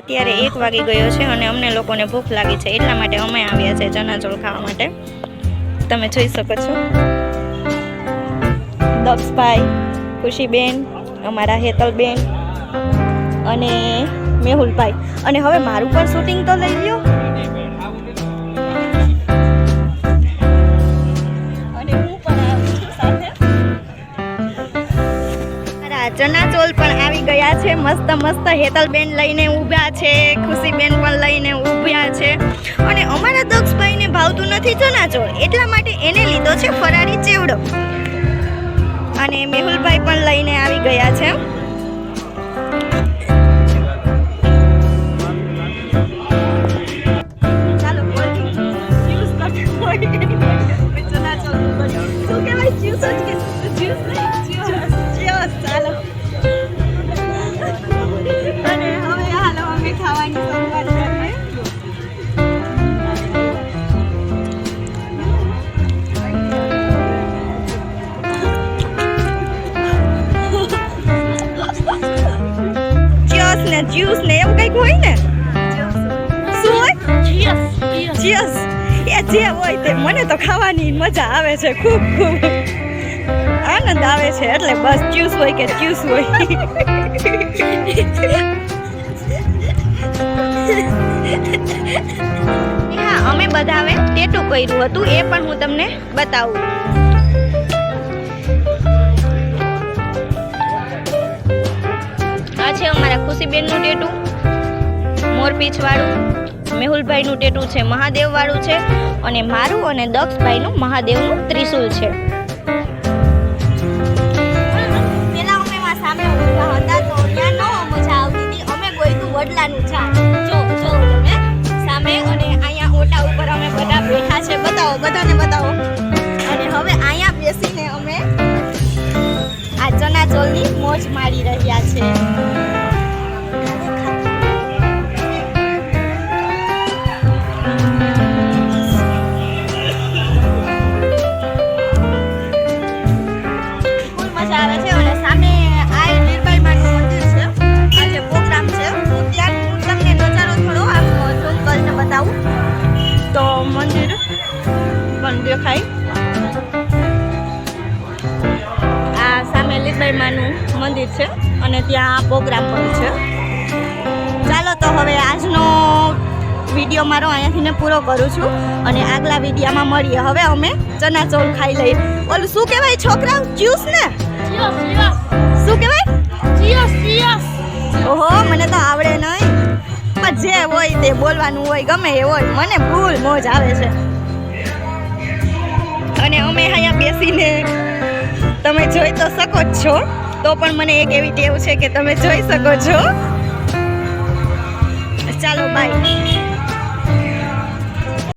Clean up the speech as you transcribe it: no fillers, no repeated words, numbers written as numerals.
અત્યારે 1 વાગી ગયો છે અને અમને લોકોને ભૂખ લાગી છે, એટલા માટે અમે આવ્યા છે ચણાચોળ ખાવા માટે. તમે જોઈ શકો છો દક્ષભાઈ, ખુશીબેન, અમારા હેતલબેન અને મેહુલભાઈ. અને હવે મારું પણ શૂટિંગ તો લઈ લ્યો. અને હું પણ આવી છું સાથે. ચણાચોળ પણ આવી ગયા છે, મસ્ત મસ્ત. હેતલબેન લઈને ઊભા છે, ખુશીબેન પણ લઈને ઊભા છે. અને અમારા દક્ષભાઈને ભાવતું નથી ચણાચોળ, એટલા માટે એને લીધો છે ફરાળી ચેવડો. અને મેહુલભાઈ પણ લઈને આવી ગયા છે. ચાલો જ્યુસ કરશું. ચણાચોળ શું કહેવાય? જ્યુસ જ કે જ્યુસ નહીં, ચાલો. અને હવે હાલો અમે ખાવાની શરૂઆત કરીએ. ચિયર્સ ને જ્યુસ ને એવું કંઈક હોય ને? શું હોય? ચિયર્સ. એ જે હોય તે, મને તો ખાવાની મજા આવે છે, ખૂબ ખૂબ આનંદ આવે છે. એટલે બસ જ્યુસ હોય કે જ્યુસ હોય. હા, અમે બધાએ ટેટુ કર્યું હતું, એ પણ હું તમને બતાવું. આ છે અમારા ખુશીબેનનું ટેટુ, મોરપીંછ વાળું. મેહુલભાઈનું ટેટુ છે મહાદેવ વાળું છે. અને મારું અને દક્ષભાઈનું મહાદેવનું ત્રિશુલ છે. વડલાનું ઝાડ જો તમે સામે, અને અહીંયા ઓટા ઉપર અમે બધા બેઠા છે. બતાવો, બધાને બતાવો. અને હવે અહીંયા બેસીને અમે આ ચણાચોળની મોજ મારી રહ્યા છે. ફૂલ મજા આવે છે. અને સામે આ લીરબાઈ માનું મંદિર છે. આજે પ્રોગ્રામ છે, તમને નજારો થોડો આમ ઝૂમ કરીને બતાવું તો મંદિર પણ દેખાય. આ સામે લીરબાઈ માનું મંદિર છે અને ત્યાં પ્રોગ્રામ પણ છે. ચાલો તો હવે આજનો વિડીયો મારો અહીંયાથી પૂરો કરું છું અને આગલા વિડીયોમાં મળીએ. હવે અમે ચણાચોળ ખાઈ લઈએ. ઓલું શું કહેવાય છોકરા? જ્યુસ ને? શું કહેવાય? ઓહો, મને તો આવડે નહીં. પણ જે હોય તે બોલવાનું હોય, ગમે એ હોય, મને ફૂલ મોજ આવે છે. અને અમે અહીંયા બેસીને તમે જોઈ તો શકો જ છો, તો પણ મને એક એવી ટેવ છે કે તમે જોઈ શકો છો. ચાલો બાય.